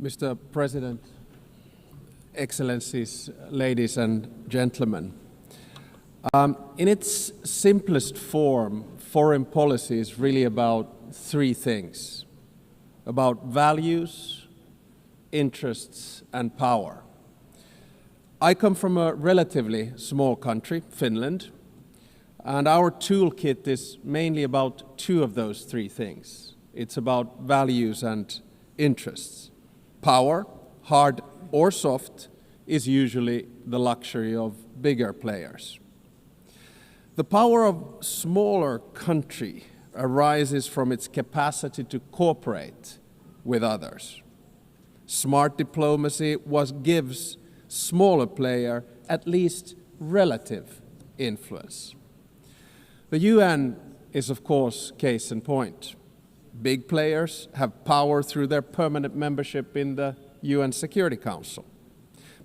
Mr. President, Excellencies, ladies and gentlemen, in its simplest form, foreign policy is really about three things: about values, interests, and power. I come from a relatively small country, Finland, and our toolkit is mainly about two of those three things. It's about values and interests. Power, hard or soft, is usually the luxury of bigger players. The power of smaller country arises from its capacity to cooperate with others. Smart diplomacy gives smaller player at least relative influence. The UN is, of course, case in point. Big players have power through their permanent membership in the UN Security Council.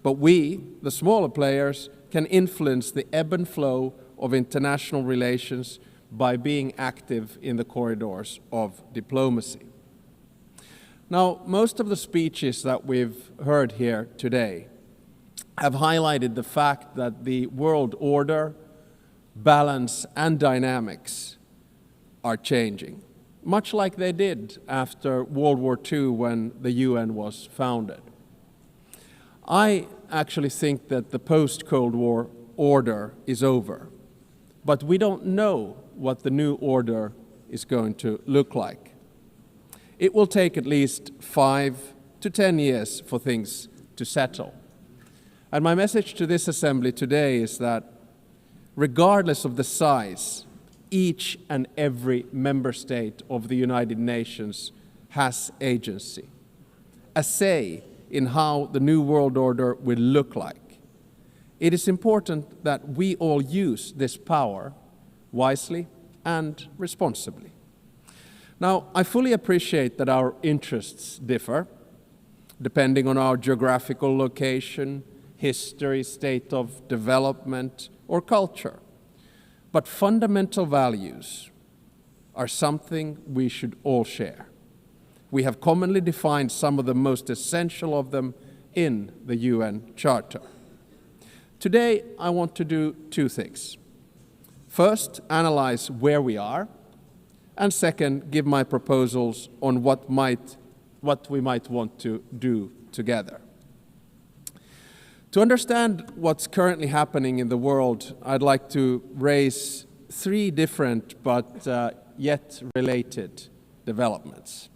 But we, the smaller players, can influence the ebb and flow of international relations by being active in the corridors of diplomacy. Now, most of the speeches that we've heard here today have highlighted the fact that the world order, balance, and dynamics are changing, much like they did after World War II when the UN was founded. I actually think that the post-Cold War order is over, but we don't know what the new order is going to look like. It will take at least 5 to 10 years for things to settle. And my message to this assembly today is that regardless of the size, each and every member state of the United Nations has agency, a say in how the new world order will look like. It is important that we all use this power wisely and responsibly. Now, I fully appreciate that our interests differ, depending on our geographical location, history, state of development, or culture. But fundamental values are something we should all share. We have commonly defined some of the most essential of them in the UN Charter. Today, I want to do two things. First, analyze where we are, and second, give my proposals on what we might want to do together. To understand what's currently happening in the world, I'd like to raise three different but yet related developments.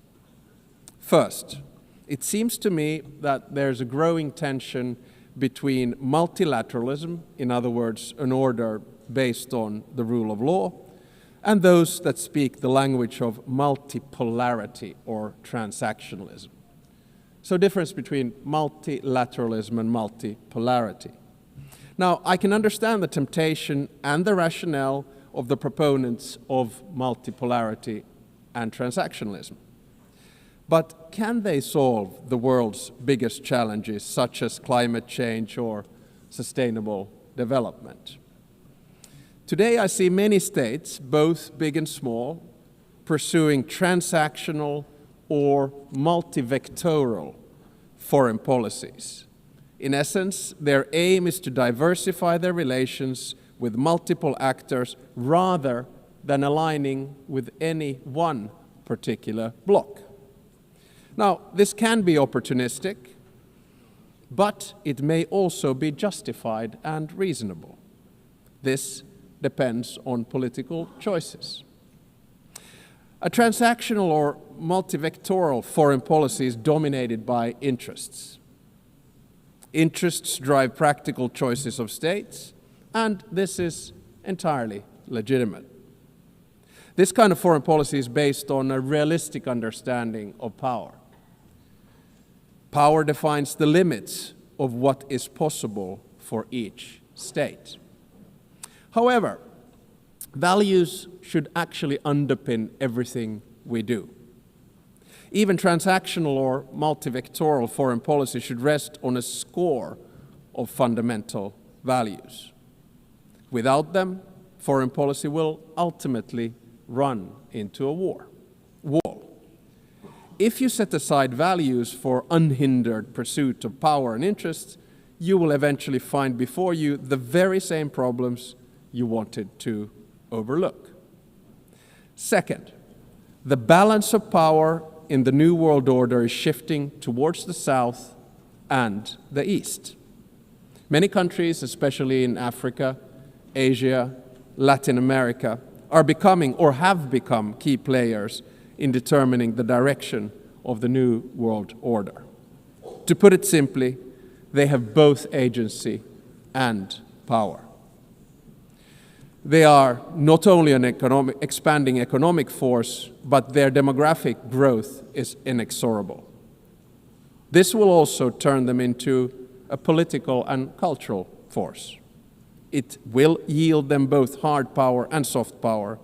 First, it seems to me that there's a growing tension between multilateralism, in other words, an order based on the rule of law, and those that speak the language of multipolarity or transactionalism. So difference between multilateralism and multipolarity. Now, I can understand the temptation and the rationale of the proponents of multipolarity and transactionalism. But can they solve the world's biggest challenges, such as climate change or sustainable development? Today, I see many states, both big and small, pursuing transactional or multivectoral foreign policies. In essence, their aim is to diversify their relations with multiple actors rather than aligning with any one particular bloc. Now, this can be opportunistic, but it may also be justified and reasonable. This depends on political choices. A transactional or multivectoral foreign policy is dominated by interests. Interests drive practical choices of states, and this is entirely legitimate. This kind of foreign policy is based on a realistic understanding of power. Power defines the limits of what is possible for each state. However, values should actually underpin everything we do. Even transactional or multivectoral foreign policy should rest on a score of fundamental values. Without them, foreign policy will ultimately run into a wall. if you set aside values for unhindered pursuit of power and interests, you will eventually find before you the very same problems you wanted to overlook. Second, the balance of power in the New World Order is shifting towards the South and the East. Many countries, especially in Africa, Asia, Latin America, are becoming or have become key players in determining the direction of the New World Order. To put it simply, they have both agency and power. They are not only an expanding economic force, but their demographic growth is inexorable. This will also turn them into a political and cultural force. It will yield them both hard power and soft power,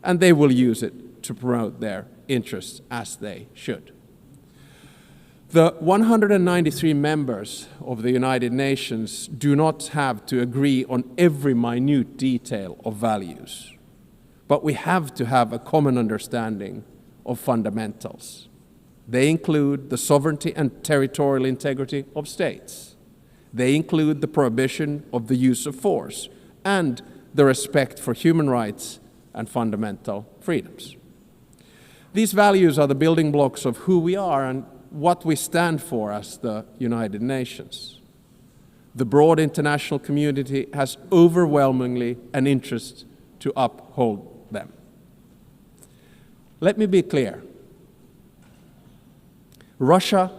and they will use it to promote their interests as they should. The 193 members of the United Nations do not have to agree on every minute detail of values, but we have to have a common understanding of fundamentals. They include the sovereignty and territorial integrity of states. They include the prohibition of the use of force and the respect for human rights and fundamental freedoms. These values are the building blocks of who we are and what we stand for as the United Nations. The broad international community has overwhelmingly an interest to uphold them. Let me be clear. Russia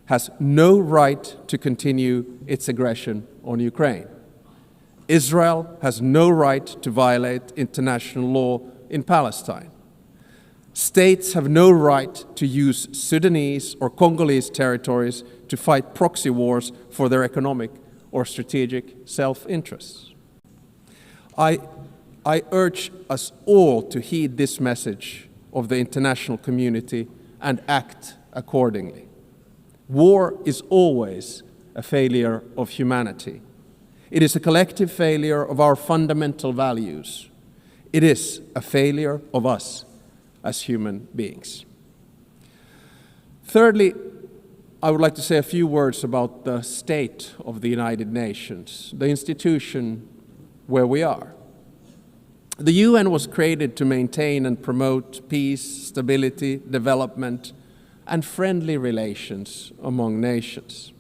has no right to continue its aggression on Ukraine. Israel has no right to violate international law in Palestine. States have no right to use Sudanese or Congolese territories to fight proxy wars for their economic or strategic self-interests. I urge us all to heed this message of the international community and act accordingly. War is always a failure of humanity. It is a collective failure of our fundamental values. It is a failure of us as human beings. Thirdly, I would like to say a few words about the state of the United Nations, the institution where we are. The UN was created to maintain and promote peace, stability, development, and friendly relations among nations.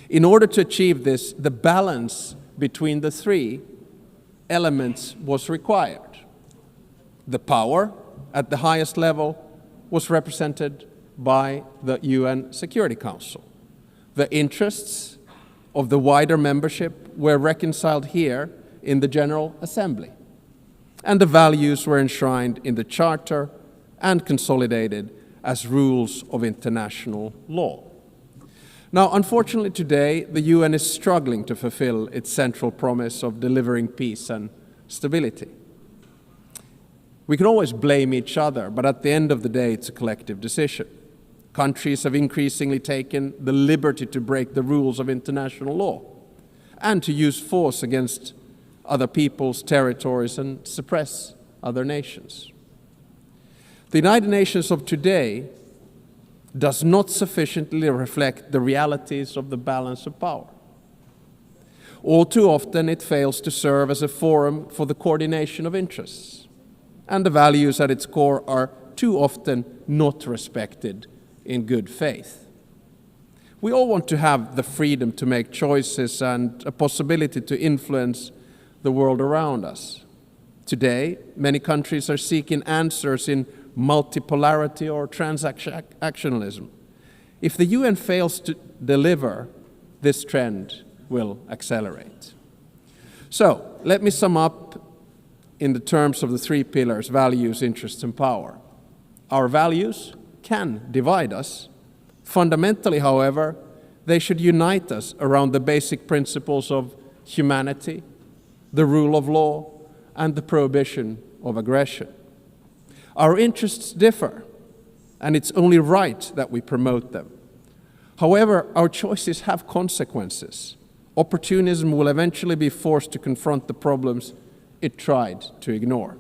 In order to achieve this, the balance between the three elements was required. The power at the highest level was represented by the UN Security Council. The interests of the wider membership were reconciled here in the General Assembly, and the values were enshrined in the Charter and consolidated as rules of international law. Now, unfortunately today, the UN is struggling to fulfill its central promise of delivering peace and stability. We can always blame each other, but at the end of the day, it's a collective decision. Countries have increasingly taken the liberty to break the rules of international law and to use force against other people's territories and suppress other nations. The United Nations of today does not sufficiently reflect the realities of the balance of power. All too often, it fails to serve as a forum for the coordination of interests, and the values at its core are too often not respected in good faith. We all want to have the freedom to make choices and a possibility to influence the world around us. Today, many countries are seeking answers in multipolarity or transactionalism. If the UN fails to deliver, this trend will accelerate. So, let me sum up in the terms of the three pillars: values, interests, and power. Our values can divide us. Fundamentally, however, they should unite us around the basic principles of humanity, the rule of law, and the prohibition of aggression. Our interests differ, and it's only right that we promote them. However, our choices have consequences. Opportunism will eventually be forced to confront the problems it tried to ignore.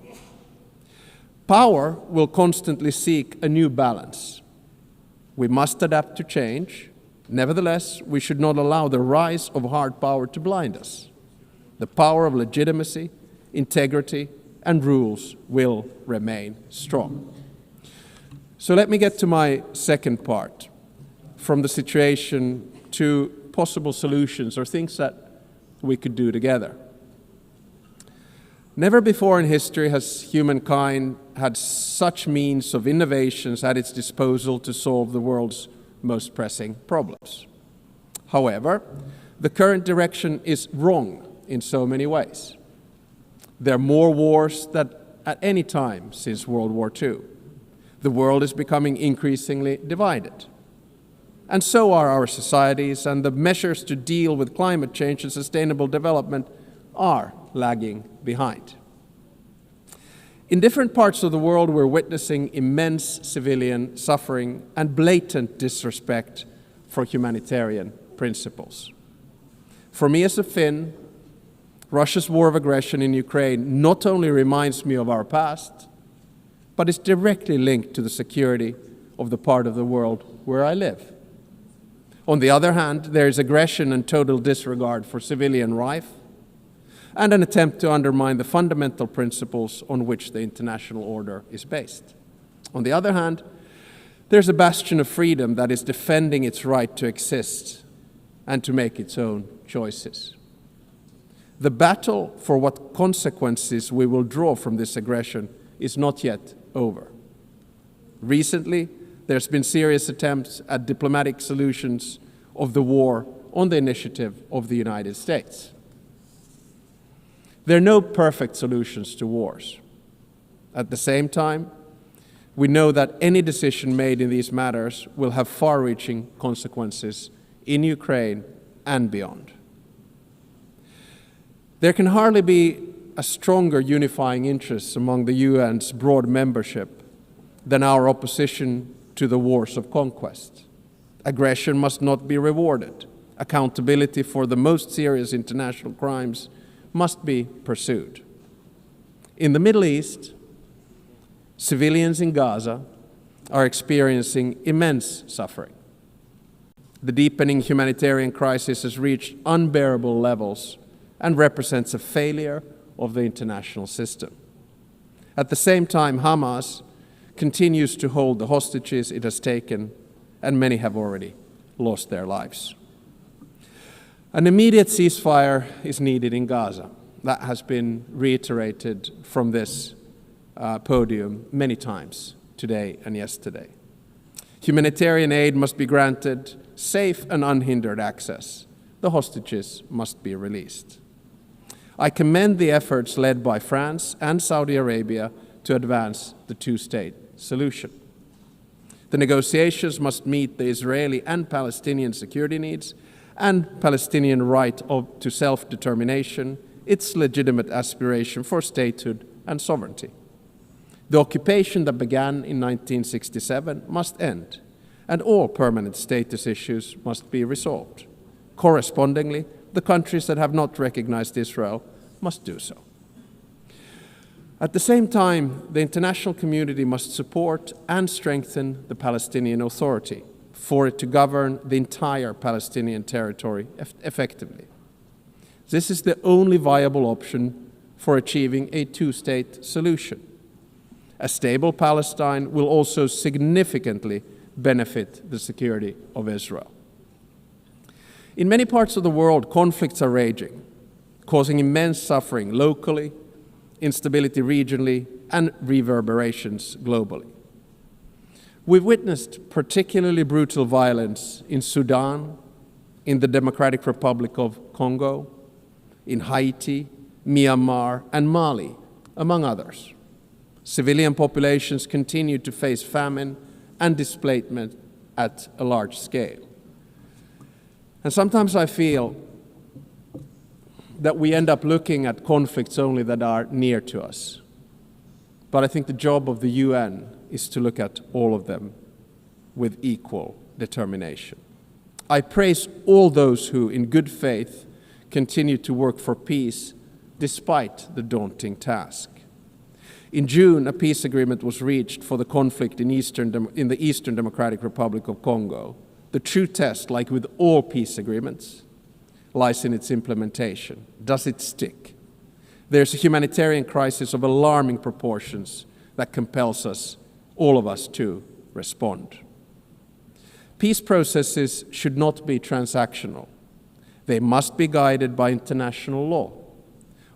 Power will constantly seek a new balance. We must adapt to change. Nevertheless, we should not allow the rise of hard power to blind us. The power of legitimacy, integrity, and rules will remain strong. So let me get to my second part, from the situation to possible solutions or things that we could do together. Never before in history has humankind had such means of innovations at its disposal to solve the world's most pressing problems. However, the current direction is wrong in so many ways. There are more wars than at any time since World War II. The world is becoming increasingly divided. And so are our societies, and the measures to deal with climate change and sustainable development are lagging behind. In different parts of the world, we're witnessing immense civilian suffering and blatant disrespect for humanitarian principles. For me as a Finn, Russia's war of aggression in Ukraine not only reminds me of our past, but is directly linked to the security of the part of the world where I live. On the other hand, there is aggression and total disregard for civilian life, and an attempt to undermine the fundamental principles on which the international order is based. On the other hand, there's a bastion of freedom that is defending its right to exist and to make its own choices. The battle for what consequences we will draw from this aggression is not yet over. Recently, there's been serious attempts at diplomatic solutions of the war on the initiative of the United States. There are no perfect solutions to wars. At the same time, we know that any decision made in these matters will have far-reaching consequences in Ukraine and beyond. There can hardly be a stronger unifying interest among the UN's broad membership than our opposition to the wars of conquest. Aggression must not be rewarded. Accountability for the most serious international crimes must be pursued. In the Middle East, civilians in Gaza are experiencing immense suffering. The deepening humanitarian crisis has reached unbearable levels and represents a failure of the international system. At the same time, Hamas continues to hold the hostages it has taken, and many have already lost their lives. An immediate ceasefire is needed in Gaza. That has been reiterated from this podium many times today and yesterday. Humanitarian aid must be granted safe and unhindered access. The hostages must be released. I commend the efforts led by France and Saudi Arabia to advance the two-state solution. The negotiations must meet the Israeli and Palestinian security needs and Palestinian right to self-determination, its legitimate aspiration for statehood and sovereignty. The occupation that began in 1967 must end, and all permanent status issues must be resolved. Correspondingly, the countries that have not recognized Israel must do so. At the same time, the international community must support and strengthen the Palestinian Authority for it to govern the entire Palestinian territory effectively. This is the only viable option for achieving a two-state solution. A stable Palestine will also significantly benefit the security of Israel. In many parts of the world, conflicts are raging, causing immense suffering locally, instability regionally, and reverberations globally. We've witnessed particularly brutal violence in Sudan, in the Democratic Republic of Congo, in Haiti, Myanmar, and Mali, among others. Civilian populations continue to face famine and displacement at a large scale. And sometimes I feel that we end up looking at conflicts only that are near to us. But I think the job of the UN is to look at all of them with equal determination. I praise all those who, in good faith, continue to work for peace despite the daunting task. In June, a peace agreement was reached for the conflict in the Eastern Democratic Republic of Congo. The true test, like with all peace agreements, lies in its implementation. Does it stick? There's a humanitarian crisis of alarming proportions that compels us, all of us, to respond. Peace processes should not be transactional. They must be guided by international law.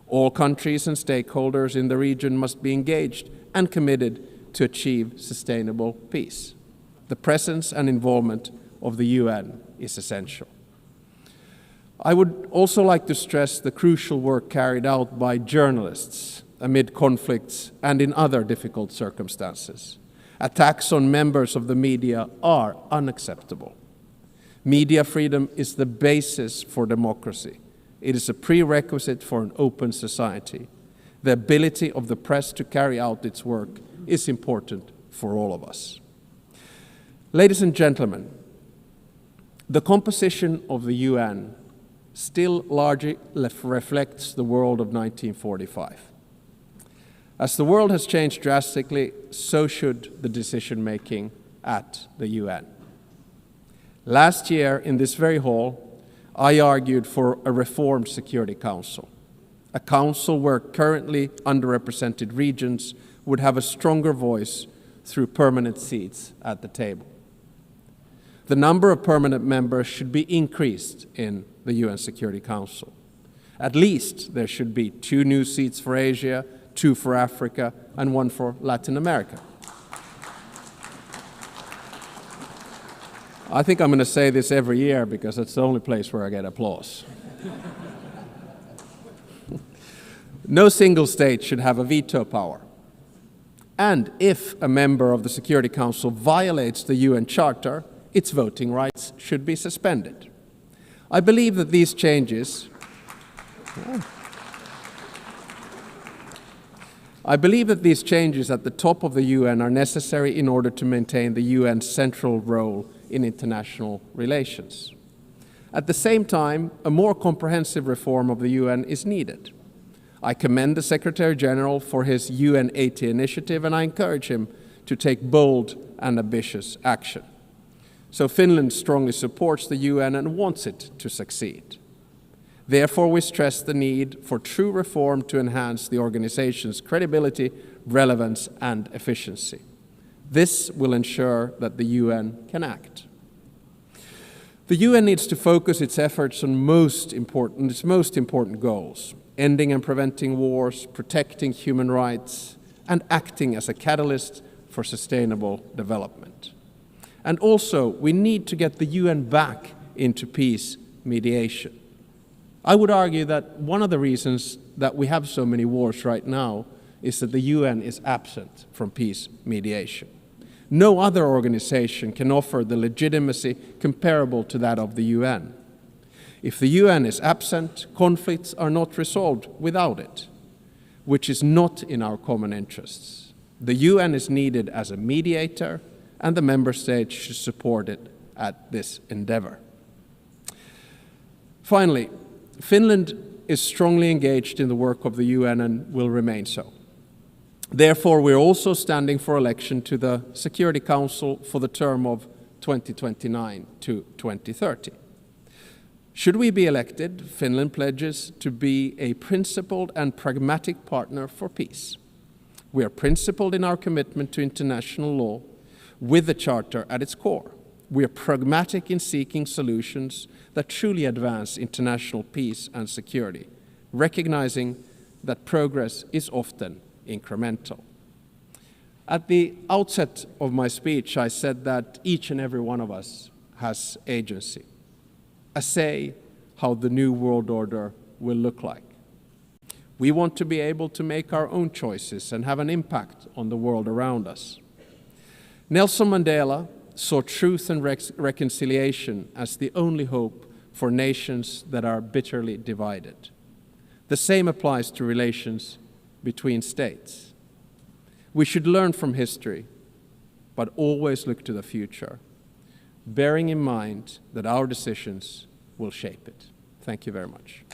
All countries and stakeholders in the region must be engaged and committed to achieve sustainable peace. The presence and involvement of the UN is essential. I would also like to stress the crucial work carried out by journalists amid conflicts and in other difficult circumstances. Attacks on members of the media are unacceptable. Media freedom is the basis for democracy. It is a prerequisite for an open society. The ability of the press to carry out its work is important for all of us. Ladies and gentlemen, the composition of the UN still largely reflects the world of 1945. As the world has changed drastically, so should the decision-making at the UN. Last year, in this very hall, I argued for a reformed Security Council, a council where currently underrepresented regions would have a stronger voice through permanent seats at the table. The number of permanent members should be increased in the UN Security Council. At least there should be 2 new seats for Asia, 2 for Africa, and 1 for Latin America. I think I'm going to say this every year because it's the only place where I get applause. No single state should have a veto power. And if a member of the Security Council violates the UN Charter, its voting rights should be suspended. I believe that these changes at the top of the UN are necessary in order to maintain the UN's central role in international relations. At the same time, a more comprehensive reform of the UN is needed. I commend the Secretary General for his UN 80 initiative, and I encourage him to take bold and ambitious action. So Finland strongly supports the UN and wants it to succeed. Therefore, we stress the need for true reform to enhance the organization's credibility, relevance, and efficiency. This will ensure that the UN can act. The UN needs to focus its efforts on its most important goals: ending and preventing wars, protecting human rights, and acting as a catalyst for sustainable development. And also, we need to get the UN back into peace mediation. I would argue that one of the reasons that we have so many wars right now is that the UN is absent from peace mediation. No other organization can offer the legitimacy comparable to that of the UN. If the UN is absent, conflicts are not resolved without it, which is not in our common interests. The UN is needed as a mediator, and the member states should support it at this endeavor. Finally, Finland is strongly engaged in the work of the UN and will remain so. Therefore, we're also standing for election to the Security Council for the term of 2029 to 2030. Should we be elected, Finland pledges to be a principled and pragmatic partner for peace. We are principled in our commitment to international law with the Charter at its core. We are pragmatic in seeking solutions that truly advance international peace and security, recognizing that progress is often incremental. At the outset of my speech, I said that each and every one of us has agency, a say how the new world order will look like. We want to be able to make our own choices and have an impact on the world around us. Nelson Mandela saw truth and reconciliation as the only hope for nations that are bitterly divided. The same applies to relations between states. We should learn from history, but always look to the future, bearing in mind that our decisions will shape it. Thank you very much.